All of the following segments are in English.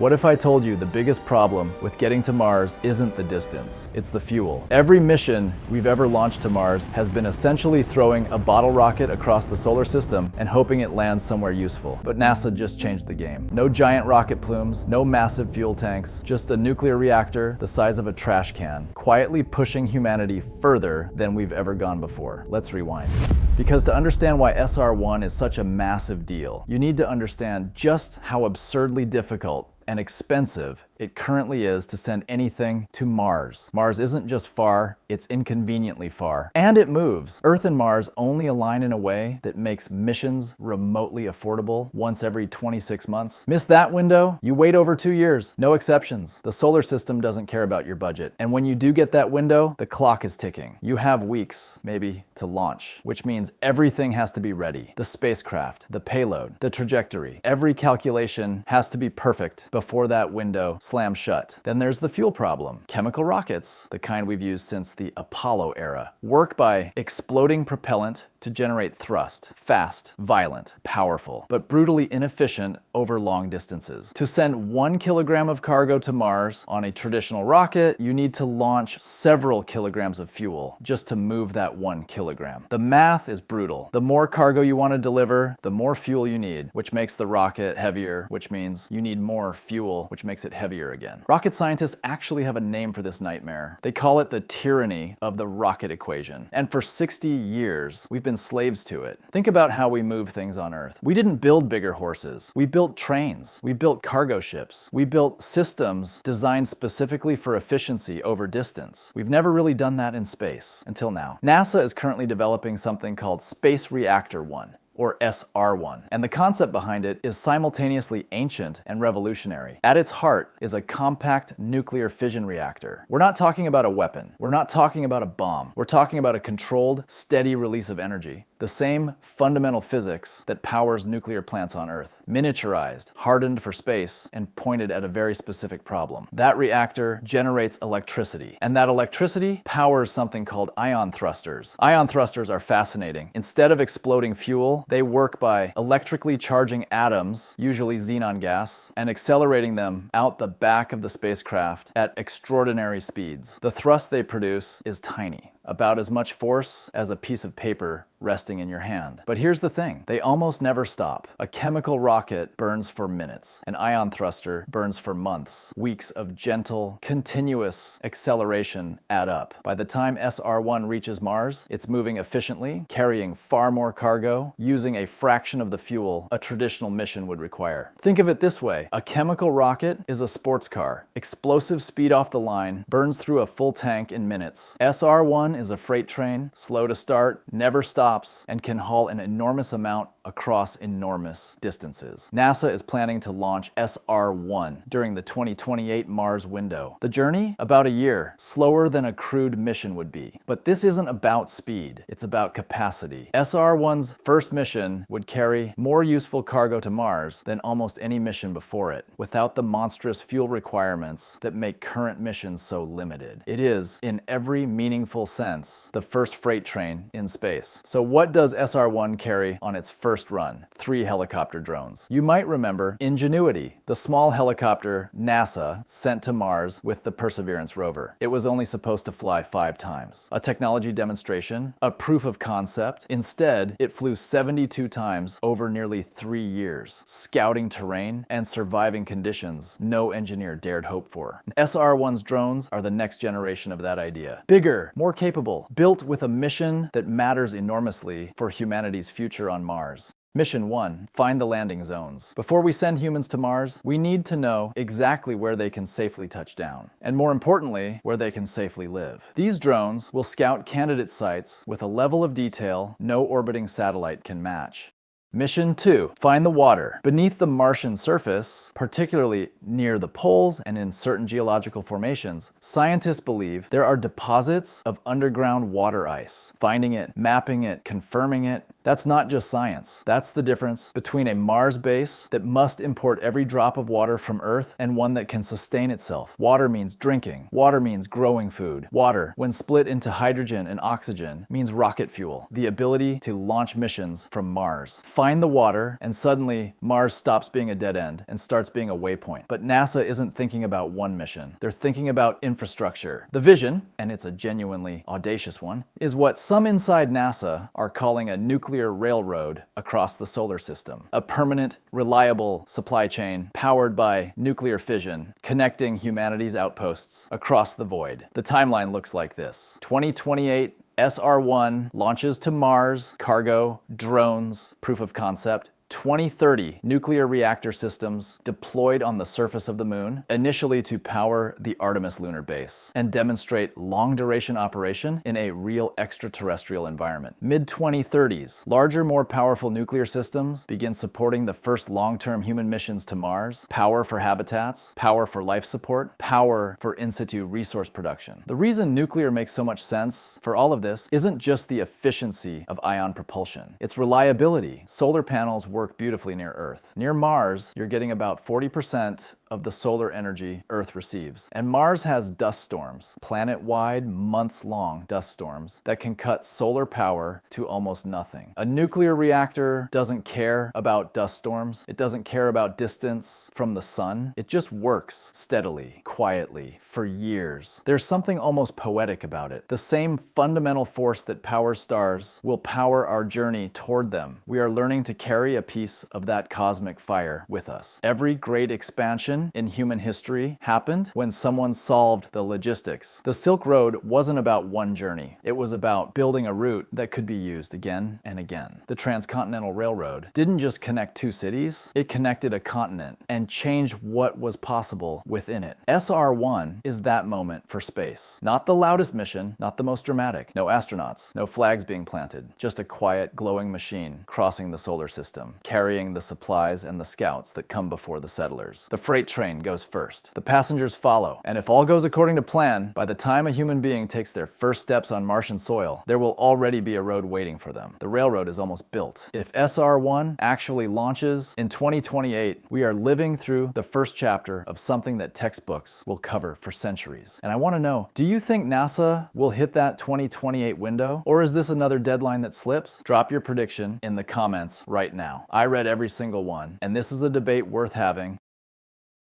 What if I told you the biggest problem with getting to Mars isn't the distance, it's the fuel? Every mission we've ever launched to Mars has been essentially throwing a bottle rocket across the solar system and hoping it lands somewhere useful. But NASA just changed the game. No giant rocket plumes, no massive fuel tanks, just a nuclear reactor the size of a trash can, quietly pushing humanity further than we've ever gone before. Let's rewind. Because to understand why SR1 is such a massive deal, you need to understand just how absurdly difficult and expensive it currently is to send anything to Mars. Mars isn't just far, it's inconveniently far. And it moves. Earth and Mars only align in a way that makes missions remotely affordable once every 26 months. Miss that window, you wait over 2 years. No exceptions. The solar system doesn't care about your budget. And when you do get that window, the clock is ticking. You have weeks, maybe, to launch, which means everything has to be ready. The spacecraft, the payload, the trajectory. Every calculation has to be perfect before that window slams shut. Then there's the fuel problem. Chemical rockets, the kind we've used since the Apollo era, work by exploding propellant to generate thrust. Fast, violent, powerful, but brutally inefficient over long distances. To send 1 kilogram of cargo to Mars on a traditional rocket, you need to launch several kilograms of fuel just to move that 1 kilogram. The math is brutal. The more cargo you want to deliver, the more fuel you need, which makes the rocket heavier, which means you need more fuel, which makes it heavier again. Rocket scientists actually have a name for this nightmare. They call it the tyranny of the rocket equation. And for 60 years, we've been slaves to it. Think about how we move things on Earth. We didn't build bigger horses. We built trains. We built cargo ships. We built systems designed specifically for efficiency over distance. We've never really done that in space until now. NASA is currently developing something called Space Reactor 1. Or SR1. And the concept behind it is simultaneously ancient and revolutionary. At its heart is a compact nuclear fission reactor. We're not talking about a weapon. We're not talking about a bomb. We're talking about a controlled, steady release of energy. The same fundamental physics that powers nuclear plants on Earth. Miniaturized, hardened for space, and pointed at a very specific problem. That reactor generates electricity. And that electricity powers something called ion thrusters. Ion thrusters are fascinating. Instead of exploding fuel, they work by electrically charging atoms, usually xenon gas, and accelerating them out the back of the spacecraft at extraordinary speeds. The thrust they produce is tiny, about as much force as a piece of paper resting in your hand. But here's the thing, they almost never stop. A chemical rocket burns for minutes. An ion thruster burns for months. Weeks of gentle, continuous acceleration add up. By the time SR1 reaches Mars, it's moving efficiently, carrying far more cargo, using a fraction of the fuel a traditional mission would require. Think of it this way, a chemical rocket is a sports car. Explosive speed off the line, burns through a full tank in minutes. SR1 is a freight train, slow to start, never stops, and can haul an enormous amount across enormous distances. NASA is planning to launch SR1 during the 2028 Mars window. The journey? About a year, slower than a crewed mission would be. But this isn't about speed, it's about capacity. SR1's first mission would carry more useful cargo to Mars than almost any mission before it, without the monstrous fuel requirements that make current missions so limited. It is, in every meaningful sense, the first freight train in space. So what does SR1 carry on its first run? 3 helicopter drones. You might remember Ingenuity, the small helicopter NASA sent to Mars with the Perseverance rover. It was only supposed to fly 5 times. A technology demonstration, a proof of concept. Instead, it flew 72 times over nearly 3 years, scouting terrain and surviving conditions no engineer dared hope for. SR1's drones are the next generation of that idea. Bigger, more capable, built with a mission that matters enormously for humanity's future on Mars. Mission 1. Find the landing zones. Before we send humans to Mars, we need to know exactly where they can safely touch down, and more importantly, where they can safely live. These drones will scout candidate sites with a level of detail no orbiting satellite can match. Mission 2. Find the water. Beneath the Martian surface, particularly near the poles and in certain geological formations, scientists believe there are deposits of underground water ice. Finding it, mapping it, confirming it, That's not just science. That's the difference between a Mars base that must import every drop of water from Earth and one that can sustain itself. Water means drinking. Water means growing food. Water, when split into hydrogen and oxygen, means rocket fuel, the ability to launch missions from Mars. Find the water, and suddenly Mars stops being a dead end and starts being a waypoint. But NASA isn't thinking about one mission. They're thinking about infrastructure. The vision, and it's a genuinely audacious one, is what some inside NASA are calling a nuclear railroad across the solar system. A permanent, reliable supply chain powered by nuclear fission, connecting humanity's outposts across the void. The timeline looks like this. 2028, SR-1 launches to Mars, cargo, drones, proof of concept. 2030, nuclear reactor systems deployed on the surface of the moon, initially to power the Artemis lunar base and demonstrate long-duration operation in a real extraterrestrial environment. Mid-2030s, larger, more powerful nuclear systems begin supporting the first long-term human missions to Mars, power for habitats, power for life support, power for in-situ resource production. The reason nuclear makes so much sense for all of this isn't just the efficiency of ion propulsion, it's reliability. Solar panels work beautifully near Earth. Near Mars, you're getting about 40% of the solar energy Earth receives. And Mars has dust storms, planet-wide, months-long dust storms that can cut solar power to almost nothing. A nuclear reactor doesn't care about dust storms. It doesn't care about distance from the sun. It just works steadily, quietly, for years. There's something almost poetic about it. The same fundamental force that powers stars will power our journey toward them. We are learning to carry a piece of that cosmic fire with us. Every great expansion in human history happened when someone solved the logistics. The Silk Road wasn't about one journey. It was about building a route that could be used again and again. The Transcontinental Railroad didn't just connect two cities, it connected a continent and changed what was possible within it. SR-1 is that moment for space. Not the loudest mission, not the most dramatic. No astronauts, no flags being planted, just a quiet, glowing machine crossing the solar system, carrying the supplies and the scouts that come before the settlers. The freight train goes first. The passengers follow. And if all goes according to plan, by the time a human being takes their first steps on Martian soil, there will already be a road waiting for them. The railroad is almost built. If SR-1 actually launches in 2028, we are living through the first chapter of something that textbooks will cover for centuries. And I want to know, do you think NASA will hit that 2028 window? Or is this another deadline that slips? Drop your prediction in the comments right now. I read every single one, and this is a debate worth having.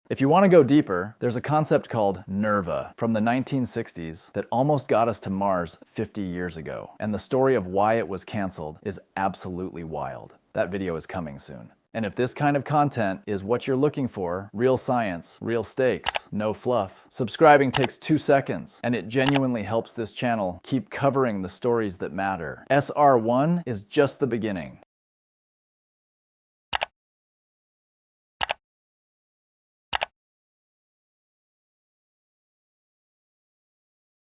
If you want to go deeper, there's a concept called NERVA from the 1960s that almost got us to Mars 50 years ago. And the story of why it was canceled is absolutely wild. That video is coming soon. And if this kind of content is what you're looking for, real science, real stakes, no fluff, subscribing takes 2 seconds, and it genuinely helps this channel keep covering the stories that matter. SR-1 is just the beginning.